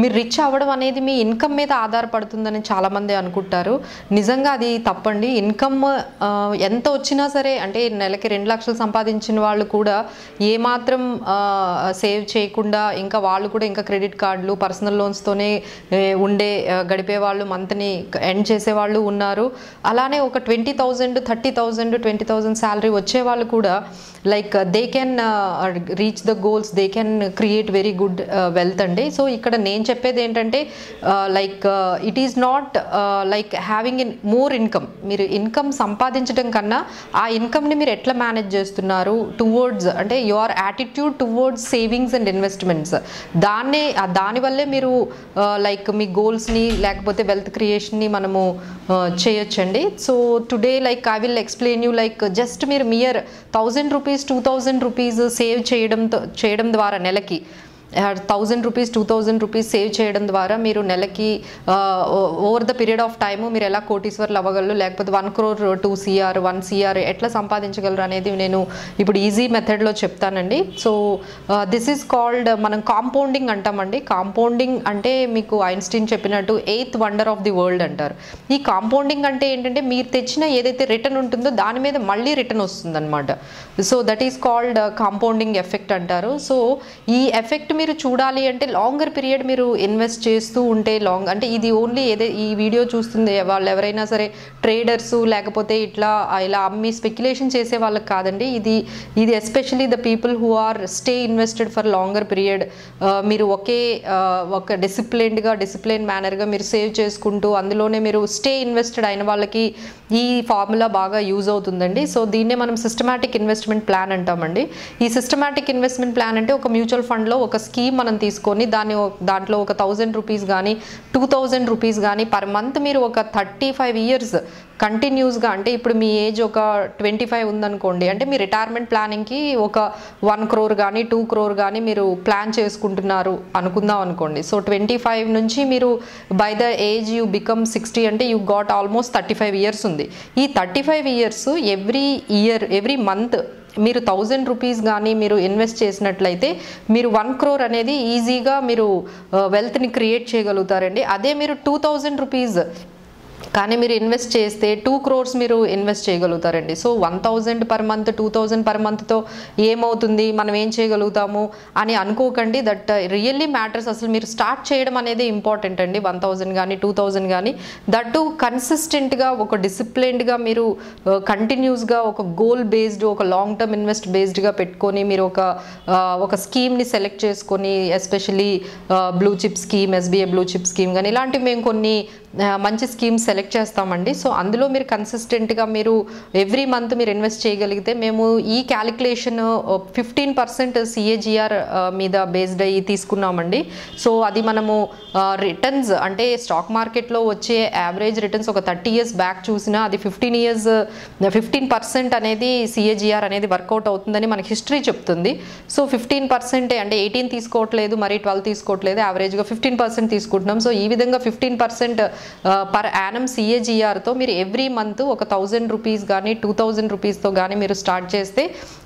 మీరు రిచ్ అవ్వడం అనేది మీ ఇన్కమ్ మీద ఆధారపడుతుందని చాలామంది అనుకుంటారు. నిజంగా అది తప్పండి. ఇన్కమ్ ఎంత వచ్చినా సరే, అంటే నెలకి 2 లక్షలు సంపాదించిన వాళ్ళు కూడా ఏమాత్రం సేవ్ చేయకుండా ఇంకా వాళ్ళు కూడా ఇంకా క్రెడిట్ కార్డులు, పర్సనల్ లోన్స్తోనే గడిపే వాళ్ళు, మంత్ని ఎండ్ చేసేవాళ్ళు ఉన్నారు. అలానే ఒక 20,000, 30,000, 20,000 శాలరీ వచ్చే వాళ్ళు కూడా like they can reach the goals, they can create very good wealth అండి. సో ఇక్కడ నేను చెప్పేది ఏంటంటే like it is not like having in more income. మీరు ఇన్కమ్ సంపాదించడం కన్నా ఆ ఇన్కమ్ని మీరు ఎట్లా మేనేజ్ చేస్తున్నారు టువర్డ్స్, అంటే your attitude towards savings and investments, దానివల్లే మీరు లైక్ మీ గోల్స్ని లేకపోతే వెల్త్ క్రియేషన్ని మనము చేయొచ్చండి. So today like I will explain you like just మీరు మియర్ 1,000 రూపీస్ 2,000 రూపీస్ సేవ్ చేయడం ద్వారా నెలకి 1,000 రూపీస్ 2,000 రూపీస్ సేవ్ చేయడం ద్వారా మీరు నెలకి over the period of time మీరు ఎలా కోటీశ్వర్లు అవ్వగలరు, లేకపోతే 1 crore 2 CR 1 CR ఎట్లా సంపాదించగలరు అనేది నేను ఇప్పుడు ఈజీ మెథడ్లో చెప్తానండి. సో దిస్ ఈజ్ కాల్డ్, మనం కాంపౌండింగ్ అంటామండి. కాంపౌండింగ్ అంటే మీకు ఐన్స్టీన్ చెప్పినట్టు 8th wonder of the world అంటారు. ఈ కాంపౌండింగ్ అంటే ఏంటంటే మీరు తెచ్చిన ఏదైతే రిటర్న్ ఉంటుందో దాని మీద మళ్ళీ రిటర్న్ వస్తుంది అనమాట. So that is called compounding effect అంటారు. సో ఈ ఎఫెక్ట్ మీరు చూడాలి అంటే లాంగర్ పీరియడ్ మీరు ఇన్వెస్ట్ చేస్తూ ఉంటే అంటే ఇది ఓన్లీ ఈ వీడియో చూస్తుంది వాళ్ళు ఎవరైనా సరే ట్రేడర్స్ లేకపోతే ఇలా అమ్మి స్పెక్యులేషన్ చేసే వాళ్ళకి కాదండి. ఇది especially the people who are stay invested for longer period. మీరు ఒక డిసిప్లైన్ మేనర్గా మీరు సేవ్ చేసుకుంటూ అందులోనే మీరు స్టే ఇన్వెస్టెడ్ అయిన వాళ్ళకి ఈ ఫార్ములా బాగా యూజ్ అవుతుందండి. సో దీన్నే మనం సిస్టమాటిక్ ఇన్వెస్ట్మెంట్ ప్లాన్ అంటామండి. ఈ సిస్టమాటిక్ ఇన్వెస్ట్మెంట్ ప్లాన్ అంటే ఒక మ్యూచువల్ ఫండ్లో ఒక స్కీమ్ మనం తీసుకొని దాంట్లో ఒక 1,000 రూపీస్ కానీ 2,000 రూపీస్ కానీ పర్ మంత్ మీరు ఒక 35 years కంటిన్యూస్గా, అంటే ఇప్పుడు మీ ఏజ్ ఒక 25 ఉందనుకోండి, అంటే మీ రిటైర్మెంట్ ప్లానింగ్కి ఒక 1 crore కానీ 2 crore కానీ మీరు ప్లాన్ చేసుకుంటున్నారు అనుకుందాం అనుకోండి. సో 25 నుంచి మీరు by the age you become 60 అంటే యూ గాట్ ఆల్మోస్ట్ 35 years ఉంది. ఈ 35 years ఎవ్రీ మంత్ మీరు 1,000 రూపీస్ కానీ మీరు ఇన్వెస్ట్ చేసినట్లయితే మీరు 1 crore అనేది ఈజీగా మీరు వెల్త్ని క్రియేట్ చేయగలుగుతారండి. అదే మీరు 2,000 రూపీస్ కానీ మీరు ఇన్వెస్ట్ చేస్తే 2 crores మీరు ఇన్వెస్ట్ చేయగలుగుతారండి. సో 1,000 పర్ మంత్ 2,000 పర్ మంత్తో ఏమవుతుంది, మనం ఏం చేయగలుగుతాము అని అనుకోకండి. That really matters. అసలు మీరు స్టార్ట్ చేయడం అనేది ఇంపార్టెంట్ అండి. 1,000 కానీ 2,000 కానీ దట్టు కన్సిస్టెంట్గా ఒక డిసిప్లైన్డ్గా మీరు కంటిన్యూస్గా ఒక గోల్ బేస్డ్, ఒక లాంగ్ టర్మ్ ఇన్వెస్ట్ బేస్డ్గా పెట్టుకొని మీరు ఒక స్కీమ్ని సెలెక్ట్ చేసుకొని, especially blue chip scheme, SBI blue chip scheme కానీ ఇలాంటివి మేము కొన్ని మంచి స్కీమ్స్ సెలెక్ట్ చేస్తామండి. సో అందులో మీరు కన్సిస్టెంట్గా మీరు ఎవ్రీ మంత్ మీరు ఇన్వెస్ట్ చేయగలిగితే మేము ఈ క్యాలిక్యులేషన్ 15% CAGR మీద బేస్డ్ అయ్యి తీసుకున్నామండి. సో అది మనము రిటర్న్స్ అంటే స్టాక్ మార్కెట్లో వచ్చే యావరేజ్ రిటర్న్స్ ఒక 30 years బ్యాక్ చూసినా అది 15% అనేది CAGR అనేది వర్కౌట్ అవుతుందని మనకి హిస్టరీ చెప్తుంది. సో 15% అంటే 18 తీసుకోవట్లేదు, మరి 12 తీసుకోవట్లేదు, యావరేజ్గా 15% తీసుకుంటున్నాం. సో ఈ విధంగా 15% పర్ యానం CAGRతో మీరు ఎవ్రీ మంత్ ఒక 1,000 రూపీస్ కానీ 2,000 రూపీస్తో కానీ మీరు స్టార్ట్ చేస్తే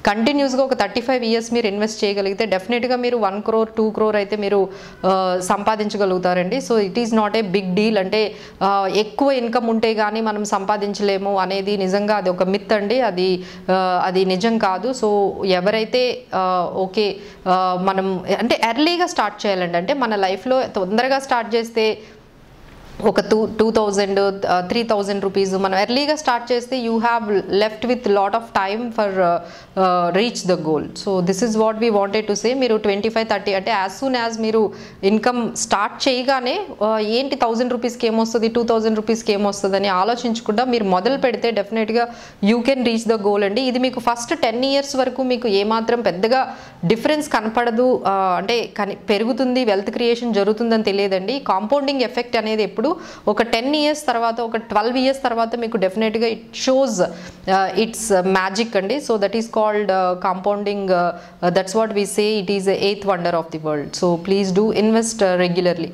కంటిన్యూస్గా ఒక 35 years మీరు ఇన్వెస్ట్ చేయగలిగితే డెఫినెట్గా మీరు 1 crore 2 crore అయితే మీరు సంపాదించగలుగుతారండి. So it is not a big deal. అంటే ఎక్కువ ఇన్కమ్ ఉంటే కానీ మనం సంపాదించలేము అనేది నిజంగా అది ఒక మిత్ అండి. అది నిజం కాదు. సో ఎవరైతే ఓకే మనం అంటే ఎర్లీగా స్టార్ట్ చేయాలండి. అంటే మన లైఫ్లో తొందరగా స్టార్ట్ చేస్తే ఒక 2,000 3,000 రూపీస్ మనం ఎర్లీగా స్టార్ట్ చేస్తే you have left with lot of time for reach the goal. So this is what we wanted to say. మీరు 25-30 అంటే యాజ్ సూన్ యాజ్ మీరు ఇన్కమ్ స్టార్ట్ చేయగానే ఏంటి 1,000 రూపీస్కి ఏమొస్తుంది, 2,000 రూపీస్కి ఏమొస్తుంది అని ఆలోచించకుండా మీరు మొదలు పెడితే డెఫినెట్గా you can reach the goal అండి. ఇది మీకు ఫస్ట్ 10 years వరకు మీకు ఏమాత్రం పెద్దగా డిఫరెన్స్ కనపడదు, అంటే పెరుగుతుంది, వెల్త్ క్రియేషన్ జరుగుతుందని తెలియదండి. కాంపౌండింగ్ ఎఫెక్ట్ అనేది ఎప్పుడు ఒక 10 years తర్వాత, ఒక 12 years తర్వాత మీకు డెఫినెట్గా ఇట్ షోస్ ఇట్స్ మ్యాజిక్ అండి. So that is called compounding. That's what we say it is 8th wonder of the world. So please do invest regularly.